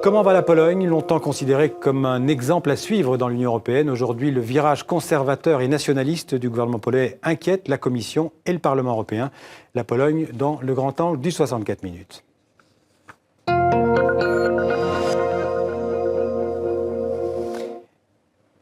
Comment va la Pologne, longtemps considérée comme un exemple à suivre dans l'Union européenne? Aujourd'hui, le virage conservateur et nationaliste du gouvernement polonais inquiète la Commission et le Parlement européen. La Pologne dans le grand angle du 64 minutes.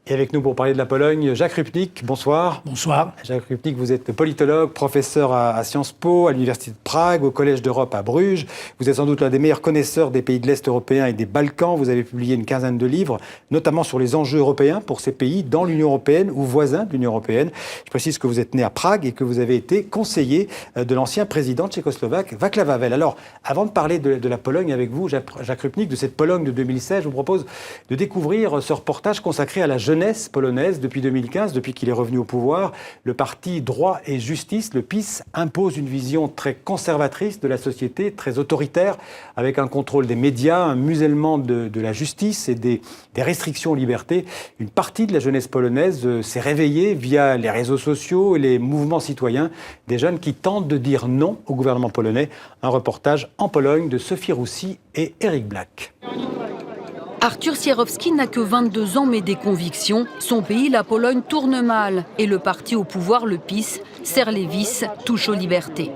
Et avec nous pour parler de la Pologne, Jacques Rupnik, bonsoir. Bonsoir. Jacques Rupnik, vous êtes politologue, professeur à Sciences Po, à l'Université de Prague, au Collège d'Europe à Bruges. Vous êtes sans doute l'un des meilleurs connaisseurs des pays de l'Est européen et des Balkans. Vous avez publié une quinzaine de livres, notamment sur les enjeux européens pour ces pays dans l'Union européenne ou voisins de l'Union européenne. Je précise que vous êtes né à Prague et que vous avez été conseiller de l'ancien président tchécoslovaque Václav Havel. Alors, avant de parler de la Pologne avec vous, Jacques Rupnik, de cette Pologne de 2016, je vous propose de découvrir ce reportage consacré à la jeunesse polonaise. Depuis 2015, depuis qu'il est revenu au pouvoir, le parti Droit et Justice, le PiS, impose une vision très conservatrice de la société, très autoritaire, avec un contrôle des médias, un musellement de la justice et des restrictions aux libertés. Une partie de la jeunesse polonaise s'est réveillée via les réseaux sociaux et les mouvements citoyens, des jeunes qui tentent de dire non au gouvernement polonais. Un reportage en Pologne de Sophie Roussy et Eric Black. Artur Sierowski n'a que 22 ans mais des convictions. Son pays, la Pologne, tourne mal. Et le parti au pouvoir, le PiS, serre les vis, touche aux libertés.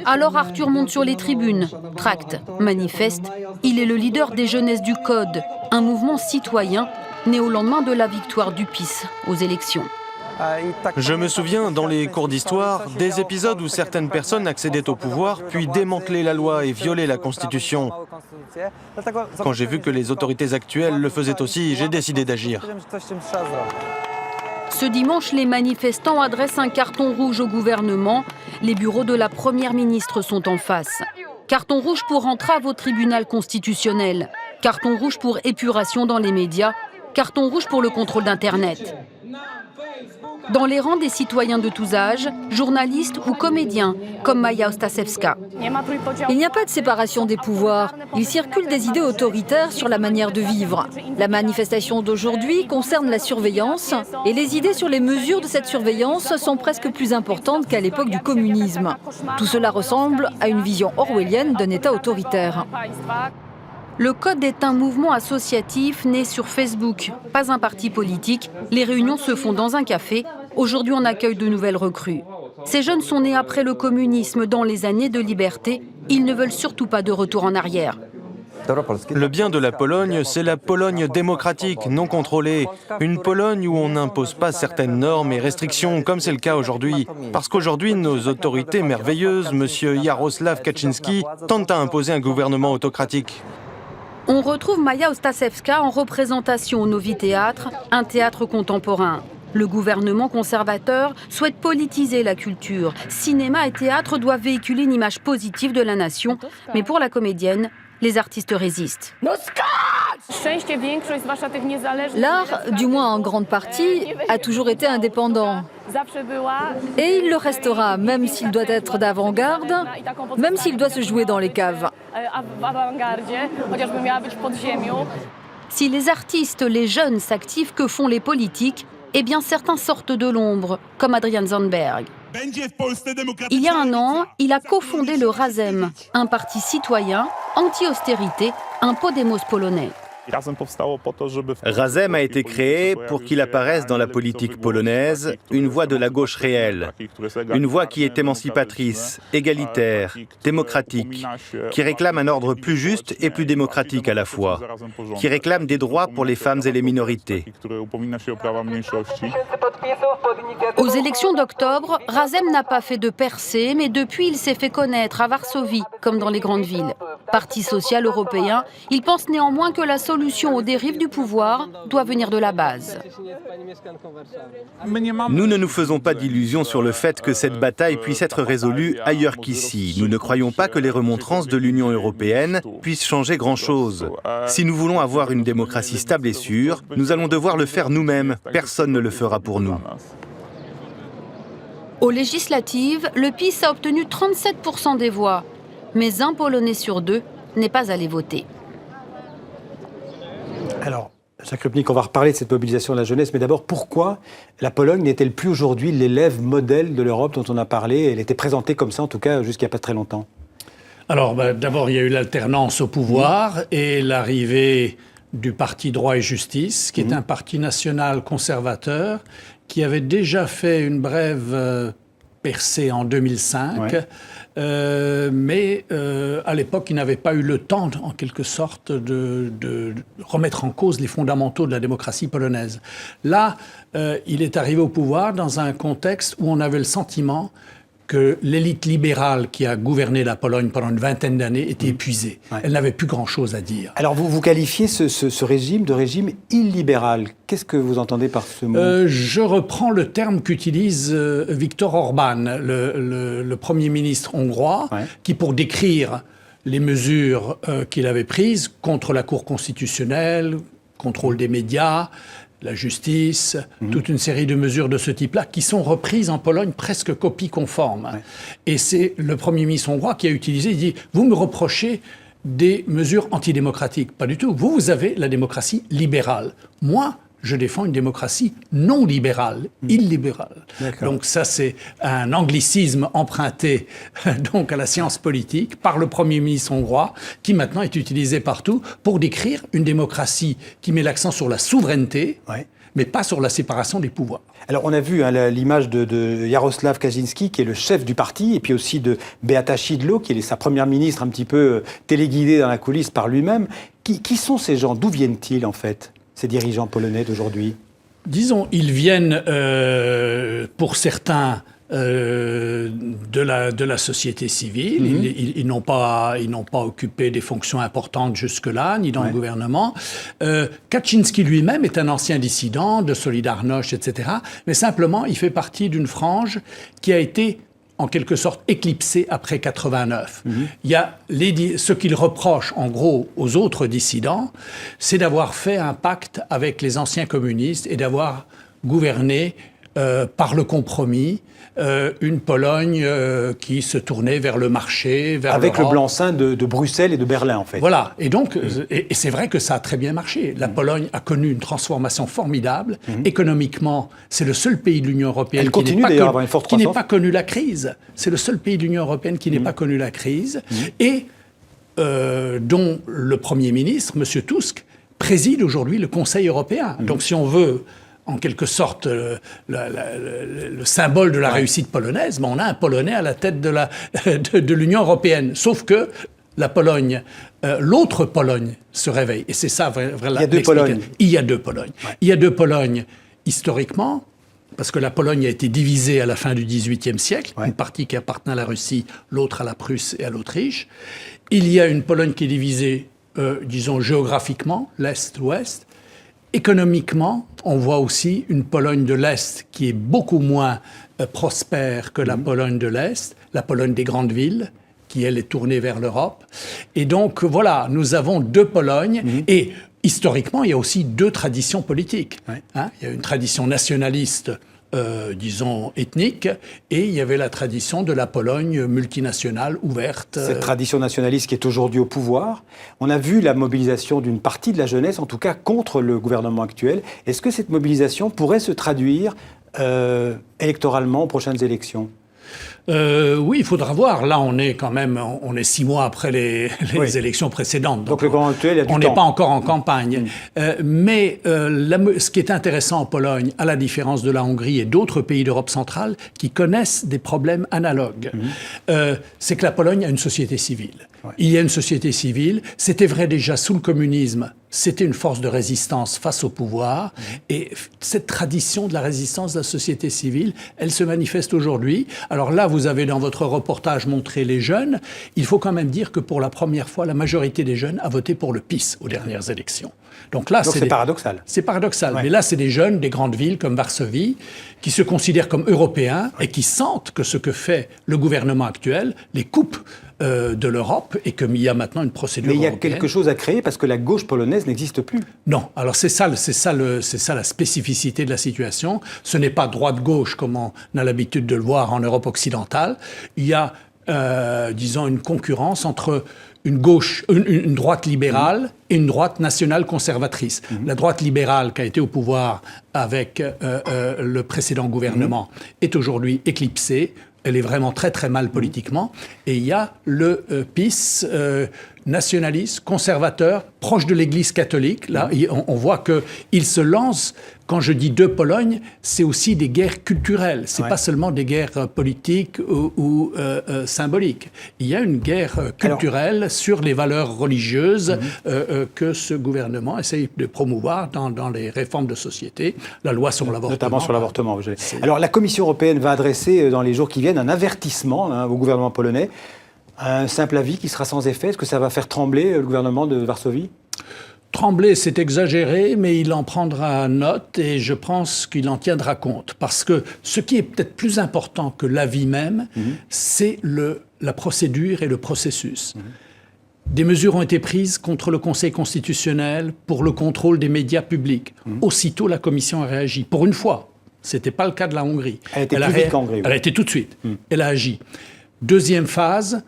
Alors Artur monte sur les tribunes, tracte, manifeste. Il est le leader des jeunesses du Code, un mouvement citoyen né au lendemain de la victoire du PiS aux élections. Je me souviens, dans les cours d'histoire, des épisodes où certaines personnes accédaient au pouvoir, puis démantelaient la loi et violaient la Constitution. Quand j'ai vu que les autorités actuelles le faisaient aussi, j'ai décidé d'agir. Ce dimanche, les manifestants adressent un carton rouge au gouvernement. Les bureaux de la première ministre sont en face. Carton rouge pour entrave au tribunal constitutionnel. Carton rouge pour épuration dans les médias. Carton rouge pour le contrôle d'Internet. Dans les rangs des citoyens de tous âges, journalistes ou comédiens, comme Maja Ostaszewska. Il n'y a pas de séparation des pouvoirs. Il circule des idées autoritaires sur la manière de vivre. La manifestation d'aujourd'hui concerne la surveillance et les idées sur les mesures de cette surveillance sont presque plus importantes qu'à l'époque du communisme. Tout cela ressemble à une vision orwellienne d'un État autoritaire. Le Code est un mouvement associatif né sur Facebook, pas un parti politique. Les réunions se font dans un café. Aujourd'hui, on accueille de nouvelles recrues. Ces jeunes sont nés après le communisme, dans les années de liberté. Ils ne veulent surtout pas de retour en arrière. Le bien de la Pologne, c'est la Pologne démocratique, non contrôlée. Une Pologne où on n'impose pas certaines normes et restrictions, comme c'est le cas aujourd'hui. Parce qu'aujourd'hui, nos autorités merveilleuses, M. Jarosław Kaczyński, tentent à imposer un gouvernement autocratique. On retrouve Maja Ostaszewska en représentation au Novi Théâtre, un théâtre contemporain. Le gouvernement conservateur souhaite politiser la culture. Cinéma et théâtre doivent véhiculer une image positive de la nation, mais pour la comédienne, les artistes résistent. L'art, du moins en grande partie, a toujours été indépendant. Et il le restera, même s'il doit être d'avant-garde, même s'il doit se jouer dans les caves. Si les artistes, les jeunes s'activent, que font les politiques? Eh bien, certains sortent de l'ombre, comme Adrian Zandberg. Il y a un an, il a cofondé le Razem, un parti citoyen, anti-austérité, un Podemos polonais. Razem a été créé pour qu'il apparaisse dans la politique polonaise une voix de la gauche réelle, une voix qui est émancipatrice, égalitaire, démocratique, qui réclame un ordre plus juste et plus démocratique à la fois, qui réclame des droits pour les femmes et les minorités. Aux élections d'octobre, Razem n'a pas fait de percée, mais depuis il s'est fait connaître à Varsovie, comme dans les grandes villes. Parti social européen, il pense néanmoins que la solution aux dérives du pouvoir doit venir de la base. Nous ne nous faisons pas d'illusions sur le fait que cette bataille puisse être résolue ailleurs qu'ici. Nous ne croyons pas que les remontrances de l'Union européenne puissent changer grand-chose. Si nous voulons avoir une démocratie stable et sûre, nous allons devoir le faire nous-mêmes. Personne ne le fera pour nous. Aux législatives, le PiS a obtenu 37% des voix. Mais un Polonais sur deux n'est pas allé voter. Alors, Jacques Rupnik, on va reparler de cette mobilisation de la jeunesse, mais d'abord, pourquoi la Pologne n'est-elle plus aujourd'hui l'élève modèle de l'Europe dont on a parlé? Elle était présentée comme ça, en tout cas, jusqu'à pas très longtemps. Alors, d'abord, il y a eu l'alternance au pouvoir et l'arrivée du parti Droit et Justice, qui est un parti national conservateur, qui avait déjà fait une brève percée en 2005, mais à l'époque, il n'avait pas eu le temps, en quelque sorte, de remettre en cause les fondamentaux de la démocratie polonaise. Là, il est arrivé au pouvoir dans un contexte où on avait le sentiment que l'élite libérale qui a gouverné la Pologne pendant une vingtaine d'années était épuisée. Elle n'avait plus grand-chose à dire. Alors vous qualifiez ce régime de régime illibéral. Qu'est-ce que vous entendez par ce mot ? Je reprends le terme qu'utilise Viktor Orbán, le Premier ministre hongrois, qui, pour décrire les mesures qu'il avait prises contre la Cour constitutionnelle, contrôle des médias, la justice, toute une série de mesures de ce type-là qui sont reprises en Pologne presque copie conforme. Et c'est le Premier ministre hongrois qui a utilisé, il dit « Vous me reprochez des mesures antidémocratiques ». Pas du tout. Vous avez la démocratie libérale. Moi, je défends une démocratie non libérale, illibérale. Donc ça, c'est un anglicisme emprunté donc à la science politique par le Premier ministre hongrois, qui maintenant est utilisé partout pour décrire une démocratie qui met l'accent sur la souveraineté, mais pas sur la séparation des pouvoirs. Alors on a vu l'image de Jarosław Kaczyński, qui est le chef du parti, et puis aussi de Beata Szydło, qui est sa première ministre un petit peu téléguidée dans la coulisse par lui-même. Qui sont ces gens ? D'où viennent-ils en fait ? Ces dirigeants polonais d'aujourd'hui ? Disons, ils viennent, pour certains, de la société civile. Ils n'ont pas occupé des fonctions importantes jusque-là, ni dans le gouvernement. Kaczynski lui-même est un ancien dissident de Solidarność, etc. Mais simplement, il fait partie d'une frange qui a été en quelque sorte éclipsé après 89. Il y a ce qu'il reproche en gros aux autres dissidents, c'est d'avoir fait un pacte avec les anciens communistes et d'avoir gouverné par le compromis une Pologne qui se tournait vers le marché, vers avec l'Europe. le blanc-seing de Bruxelles et de Berlin, en fait. Voilà. Et donc, et c'est vrai que ça a très bien marché. La Pologne a connu une transformation formidable. Économiquement, c'est le seul pays de l'Union européenne Elle continue d'ailleurs à avoir une forte qui n'ait croissance. pas connu la crise. C'est le seul pays de l'Union européenne qui n'ait pas connu la crise. Et dont le Premier ministre, M. Tusk, préside aujourd'hui le Conseil européen. Donc, si on veut en quelque sorte le symbole de la réussite polonaise, mais on a un Polonais à la tête de l'Union européenne. Sauf que la Pologne, l'autre Pologne se réveille. Et c'est ça vraiment Il y a deux Polognes. Il y a deux Polognes. Il y a deux Polognes historiquement, parce que la Pologne a été divisée à la fin du XVIIIe siècle, une partie qui appartenait à la Russie, l'autre à la Prusse et à l'Autriche. Il y a une Pologne qui est divisée, disons, géographiquement, l'Est-Ouest. Économiquement, on voit aussi une Pologne de l'Est qui est beaucoup moins prospère que la Pologne de l'Est, la Pologne des grandes villes, qui, elle, est tournée vers l'Europe. Et donc, voilà, nous avons deux Polognes. Et historiquement, il y a aussi deux traditions politiques. Il y a une tradition nationaliste, disons, ethnique, et il y avait la tradition de la Pologne multinationale, ouverte. Cette tradition nationaliste qui est aujourd'hui au pouvoir. On a vu la mobilisation d'une partie de la jeunesse, en tout cas contre le gouvernement actuel. Est-ce que cette mobilisation pourrait se traduire électoralement aux prochaines élections ? Oui, il faudra voir. Là, on est 6 mois après les élections précédentes. Donc le gouvernement actuel, il y a du temps. On n'est pas encore en campagne. Mais ce qui est intéressant en Pologne, à la différence de la Hongrie et d'autres pays d'Europe centrale, qui connaissent des problèmes analogues, c'est que la Pologne a une société civile. Il y a une société civile. C'était vrai déjà sous le communisme. C'était une force de résistance face au pouvoir. Et cette tradition de la résistance de la société civile, elle se manifeste aujourd'hui. Alors là, vous avez dans votre reportage montré les jeunes. Il faut quand même dire que pour la première fois, la majorité des jeunes a voté pour le PiS aux dernières élections. Donc là, c'est paradoxal. C'est paradoxal. Mais là, c'est des jeunes des grandes villes comme Varsovie qui se considèrent comme européens et qui sentent que ce que fait le gouvernement actuel les coupe de l'Europe et qu'il y a maintenant une procédure européenne. Mais il y a quelque chose à créer parce que la gauche polonaise n'existe plus. Non. Alors c'est ça la spécificité de la situation. Ce n'est pas droite-gauche comme on a l'habitude de le voir en Europe occidentale. Il y a, disons, une concurrence entre une droite libérale et une droite nationale conservatrice. La droite libérale qui a été au pouvoir avec le précédent gouvernement est aujourd'hui éclipsée. Elle est vraiment très très mal politiquement. Et il y a le PiS, nationaliste, conservateur, proche de l'Église catholique. Là, on voit qu'il se lance. Quand je dis deux Polognes, c'est aussi des guerres culturelles. C'est pas seulement des guerres politiques ou symboliques. Il y a une guerre culturelle sur les valeurs religieuses que ce gouvernement essaye de promouvoir dans les réformes de société, la loi sur l'avortement. Notamment sur l'avortement. Alors la Commission européenne va adresser dans les jours qui viennent un avertissement au gouvernement polonais. Un simple avis qui sera sans effet. Est-ce que ça va faire trembler le gouvernement de Varsovie ? Trembler, c'est exagéré, mais il en prendra note et je pense qu'il en tiendra compte. Parce que ce qui est peut-être plus important que l'avis même, c'est la procédure et le processus. Des mesures ont été prises contre le Conseil constitutionnel pour le contrôle des médias publics. Aussitôt, la Commission a réagi. Pour une fois, ce n'était pas le cas de la Hongrie. Elle a été plus vite qu'en Hongrie. Elle a été tout de suite. Elle a agi. Deuxième phase,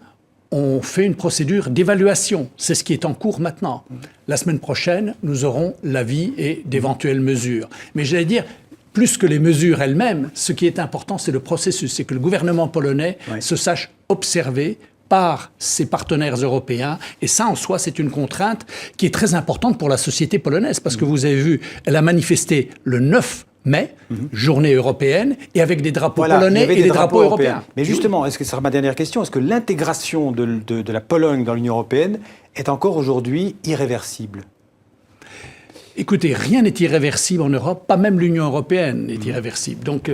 on fait une procédure d'évaluation. C'est ce qui est en cours maintenant. La semaine prochaine, nous aurons l'avis et d'éventuelles mesures. Mais j'allais dire, plus que les mesures elles-mêmes, ce qui est important, c'est le processus. C'est que le gouvernement polonais se sache observer par ses partenaires européens. Et ça, en soi, c'est une contrainte qui est très importante pour la société polonaise. Parce que vous avez vu, elle a manifesté le 9 mai, journée européenne, et avec des drapeaux polonais et des drapeaux européens. Mais justement, ce sera ma dernière question, est-ce que l'intégration de la Pologne dans l'Union européenne est encore aujourd'hui irréversible ? Écoutez, rien n'est irréversible en Europe, pas même l'Union européenne n'est irréversible. Donc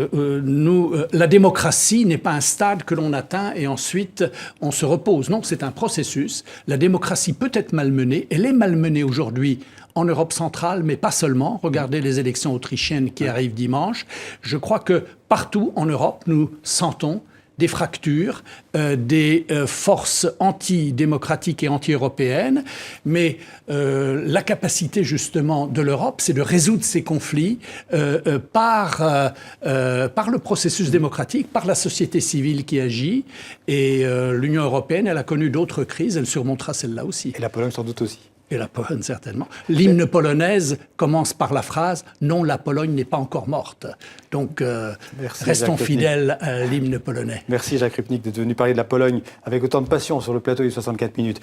la démocratie n'est pas un stade que l'on atteint et ensuite on se repose. Non, c'est un processus. La démocratie peut être malmenée, elle est malmenée aujourd'hui en Europe centrale, mais pas seulement. Regardez les élections autrichiennes qui arrivent dimanche. Je crois que partout en Europe, nous sentons des fractures, des forces antidémocratiques et anti-européennes. Mais la capacité justement de l'Europe, c'est de résoudre ces conflits par le processus démocratique, par la société civile qui agit. Et l'Union européenne, elle a connu d'autres crises, elle surmontera celle-là aussi. Et la Pologne sans doute aussi. Et la Pologne, certainement. L'hymne polonaise commence par la phrase « Non, la Pologne n'est pas encore morte ». Donc, restons fidèles à l'hymne polonais. Merci Jacques Rupnik d'être venu parler de la Pologne avec autant de passion sur le plateau du 64 minutes.